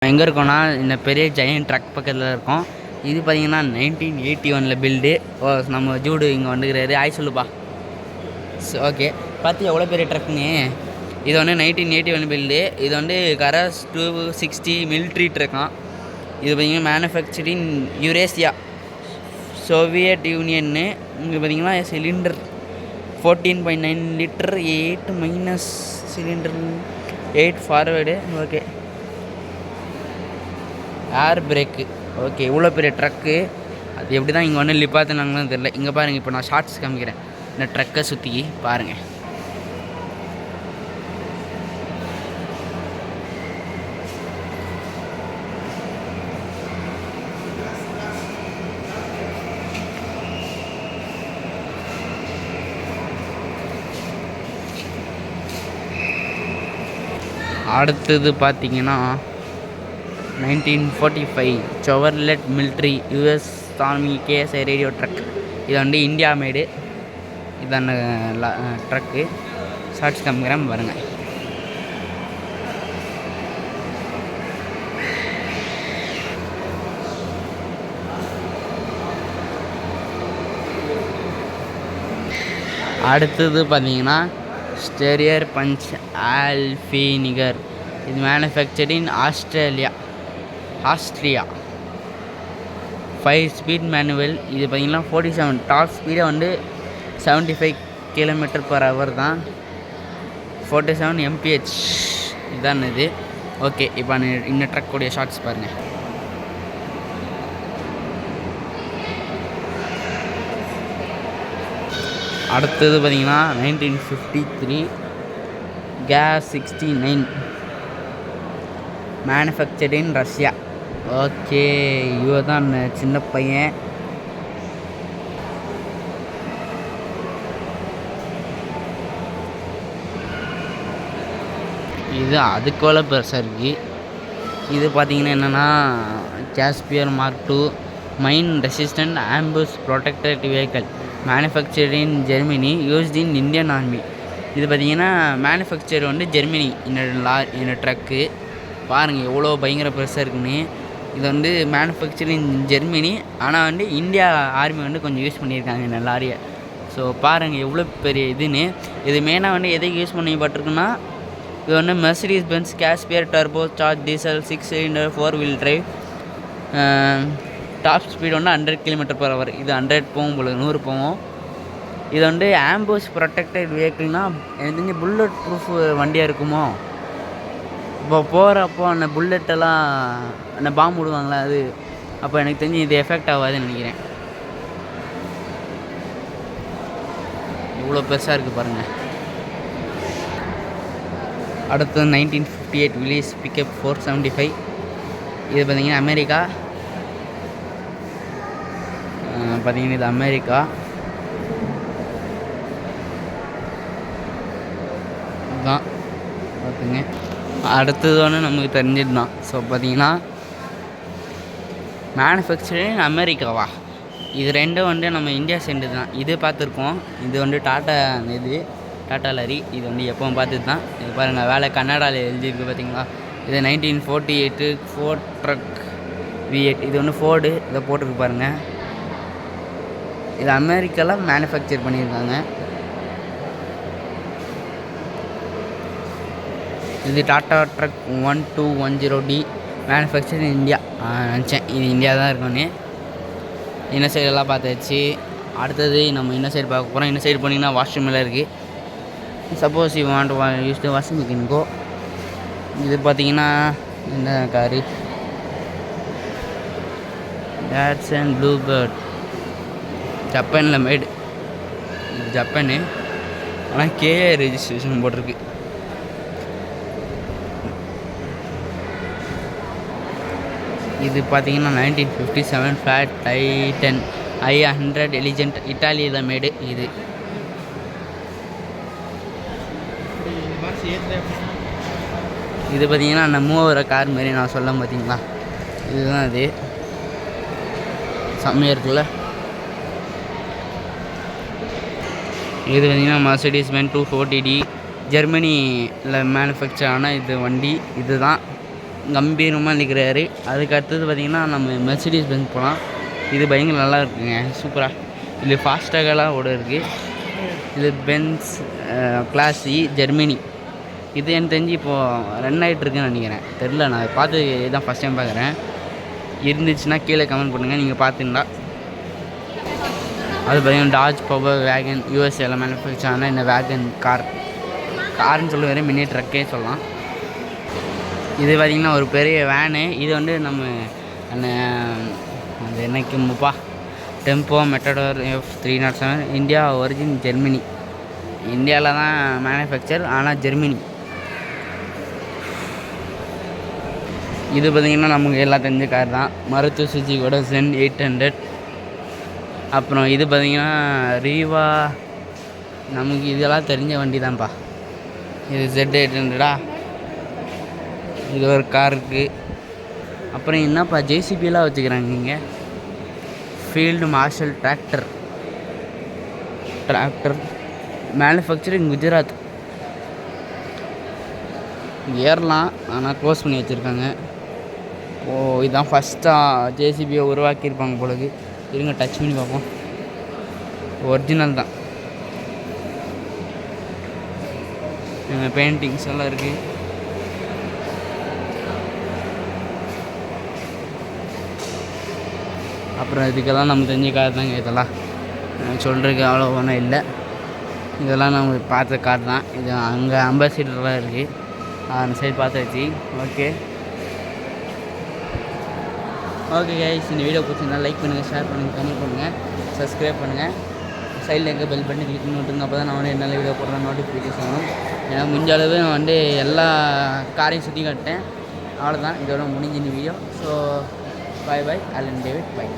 எங்கே இருக்கோன்னா இந்த பெரிய ஜெயண்ட் ட்ரக் பக்கத்தில் இருக்கோம். இது பார்த்திங்கன்னா 1981 பில்டு. நம்ம ஜூடு இங்கே வந்துக்கிறாரு. சொல்லுப்பா. ஓகே, பார்த்து எவ்வளோ பெரிய ட்ரக்குன்னு. இது வந்து 1981 பில்டு. இது வந்து கரஸ் 260 மிலிட்ரி ட்ரக்கான். இது பார்த்திங்கன்னா மேனுஃபேக்சரிங் யூரேசியா, சோவியட் யூனியன்னு. இங்கே பார்த்திங்கன்னா cylinder 14.9 litre, 8 minus cylinder, 8 forward. Okay, air brake. Okay, இவ்வளோ பெரிய ட்ரக்கு. அது எப்படி தான் இங்கே வந்து லிப்பாத்துனாங்கன்னு தெரில. இங்கே பாருங்கள், இப்போ நான் ஷார்ட்ஸ் காமிக்கிறேன் இந்த ட்ரக்கை சுற்றி பாருங்கள். அடுத்தது பார்த்திங்கன்னா 1945 Chevrolet military US army KSI radio truck. இது வந்து இந்தியா மேடு. இதான ட்ரக்கு. ஷார்ட்ஸ் காமிக்கிறேன் பாருங்கள். அடுத்தது பார்த்தீங்கன்னா ஸ்டெரியர் பஞ்ச் ஆல்ஃபினிகர். இது மேனுஃபேக்சரிங் ஆஸ்திரியா. 5 speed manual. இது பார்த்திங்கன்னா 47. டாப் ஸ்பீடை வந்து 75 km/h தான். 47 mph இதான் இது. ஓகே, இப்போ இந்த ட்ரக்குடைய ஷார்ட்ஸ் பாருங்கள். அடுத்தது பார்த்திங்கன்னா 1953 கேஸ் 69 மேனுஃபேக்சரிங் ரஷ்யா. ஓகே, இவ தான் சின்ன பையன். இது அதுக்குள்ள பெருசாக இருக்குது. இது பார்த்திங்கன்னா என்னென்னா Casspir mark 2 mine resistant ambush protected vehicle manufacturing Germany used in Indian Army. இது பார்த்திங்கன்னா மேனுஃபேக்சர் வந்து ஜெர்மனி. இந்த ட்ரக்கு பாருங்கள் எவ்வளோ பயங்கர பெருசாக இருக்குன்னு. இது வந்து மேனுஃபேக்சரிங் ஜெர்மனி, ஆனால் வந்து இந்தியா ஆர்மி வந்து கொஞ்சம் யூஸ் பண்ணியிருக்காங்க இந்த லாரியை. ஸோ பாருங்கள் எவ்வளோ பெரிய இதுன்னு. இது மெயினாக வந்து எதுக்கு யூஸ் பண்ணப்பட்டிருக்குன்னா, இது வந்து Mercedes Benz Casspir turbo charge diesel 6 cylinder 4 wheel drive. Top speed வந்து 100 km/h. இது 100 போகும் போல, 100 போகும். இது வந்து ஆம்புஷ் ப்ரொடெக்டட் வெஹிக்கிள்னால் எனக்கு தெரிஞ்சு புல்லட் ப்ரூஃப் வண்டியாக இருக்குமோ. இப்போ போகிறப்போ அந்த புல்லட்டெல்லாம் அந்த பாம்பு விடுவாங்களா, அது அப்போ எனக்கு தெரிஞ்சு இது எஃபெக்ட் ஆகாதுன்னு நினைக்கிறேன். இவ்வளோ பெருசாக இருக்குது பாருங்கள். அடுத்து 1958 வில்லிஸ் பிக்கப் 475. இது பார்த்திங்கன்னா அமெரிக்கா. பார்த்திங்கன்னா இது அமெரிக்கா தான் பார்த்துங்க. அடுத்தது ஒன்று நமக்கு தெரிஞ்சது தான். ஸோ பார்த்திங்கன்னா மேனுஃபேக்சரிங் அமெரிக்காவா. இது ரெண்டும் வந்து நம்ம இந்தியா சேர்ந்து தான். இது பார்த்துருக்கோம். இது வந்து டாட்டா, இது டாட்டா லாரி. இது வந்து எப்போவும் பார்த்துட்டு தான். இது பாருங்கள், வேலை கன்னடாவில் எழுதியிருக்கு பார்த்திங்களா. இது 1948 ஃபோர்ட் ட்ரக் V8. இது வந்து ஃபோர்டு. இதை போட்டிருக்கு பாருங்கள். இது அமெரிக்காவில் மேனுஃபேக்சர் பண்ணியிருக்காங்க. இது tata drug 1210D manufacture India. நினச்சேன் இது இந்தியா தான் இருக்குன்னு. இந்த சைடெல்லாம் பார்த்தாச்சு. அடுத்தது நம்ம இந்த சைடு பார்க்க போகிறோம். இந்த சைடு போனீங்கன்னா வாஷ்ரூம் எல்லாம் இருக்குது. Suppose you want use to washing machine go. இது பார்த்தீங்கன்னா இந்த காரு டாட்சன் ப்ளூ பேர்ட். ஜப்பானில் மேடு. இது ஜப்பானு, ஆனால் KA ரெஜிஸ்ட்ரேஷன் போட்டிருக்கு. இது பார்த்தீங்கன்னா 1957 ஃபியட் டைட்டன் i100 எலிஜென்ட் இட்டாலியில் மேடு. இது பார்த்தீங்கன்னா அந்த மூவர கார் மாரி நான் சொல்ல பார்த்தீங்களா, இதுதான் அது. செம்மையாக இருக்குல்ல. இது பார்த்திங்கன்னா மெர்சிடிஸ் பென்ஸ் 240D ஜெர்மனியில் மேனுஃபேக்சர் ஆன இது வண்டி. இதுதான் கம்பீரமாக நிற்கிறாரு. அதுக்கு அடுத்தது பார்த்திங்கன்னா நம்ம மெர்சிடிஸ் பென்ஸ் போகலாம். இது பயங்கர நல்லா இருக்குங்க, சூப்பராக. இது ஃபாஸ்டாகலாம் ஓட இருக்குது. இது பென்ஸ் கிளாஸ் இ ஜெர்மனி. இது எனக்கு தெரிஞ்சு இப்போது ரன் ஆகிட்டுருக்குன்னு நினைக்கிறேன், தெரில. நான் பார்த்து இதுதான் ஃபஸ்ட் டைம் பார்க்குறேன். இருந்துச்சுன்னா கீழே கமெண்ட் பண்ணுங்கள் நீங்கள் பார்த்துருந்தா. அது பார்த்திங்கன்னா டாஜ் பவர் வேகன் யூஎஸ்ஏல மேனுஃபேக்சர் ஆனால் இந்த வேகன் கார்னு சொல்லுவார், மினி ட்ரக்கே சொல்லலாம். இது பார்த்திங்கன்னா ஒரு பெரிய வேனு. இது வந்து நம்ம அந்த என்னைக்குப்பா tempo Matador F307 India origin Germany. இந்தியாவில் தான் மேனுஃபேக்சர் ஆனால் ஜெர்மனி. இது பார்த்திங்கன்னா நமக்கு எல்லாம் தெரிஞ்ச கார் தான், மருத்து சுஜிக்கோட Zen 800. அப்புறம் இது பார்த்திங்கன்னா ரீவா, நமக்கு இதெல்லாம் தெரிஞ்ச வண்டி தான்ப்பா. இது Z800. இது ஒரு கார் இருக்குது. அப்புறம் என்னப்பா ஜேசிபியெல்லாம் வச்சுக்கிறாங்க இங்கே. Field marshal tractor manufacturing Gujarat. ஏறலாம் ஆனால் க்ளோஸ் பண்ணி வச்சுருக்காங்க. இதுதான் ஃபஸ்ட்டாக ஜேசிபியை உருவாக்கியிருப்பாங்க போலக்கு. இருங்க டச் பண்ணி பார்ப்போம். ஒரிஜினல் தான். பெயிண்டிங்ஸ் எல்லாம் இருக்குது. அப்புறம் இதுக்கெல்லாம் நம்ம தெரிஞ்ச கார் தாங்க. இதெல்லாம் சொல்கிறதுக்கு அவ்வளோ ஒன்றும் இல்லை. இதெல்லாம் நம்ம பார்த்த கார் தான். இது அங்கே அம்பாசிடர்லாம் இருக்குது, அந்த சைடு பார்த்தாச்சு. ஓகே கைஸ், இந்த வீடியோ பிடிச்சிருந்தா லைக் பண்ணுங்கள், ஷேர் பண்ணுங்கள், கமெண்ட் பண்ணுங்கள், சப்ஸ்கிரைப் பண்ணுங்கள். சைடில் எங்கே பெல் பண்ணி கிளிக் பண்ணிவிட்டுங்க. அப்போ தான் நான் வந்து என்ன வீடியோ போடுறேன் நோட்டிஃபிகேஷன் வரும். ஏன்னா முடிஞ்ச அளவு நான் வந்து எல்லா காரையும் சுற்றி காட்டேன். அவ்வளோதான், இதோட முடிஞ்ச இந்த வீடியோ. ஸோ பாய், அலன் டேவிட், பாய்.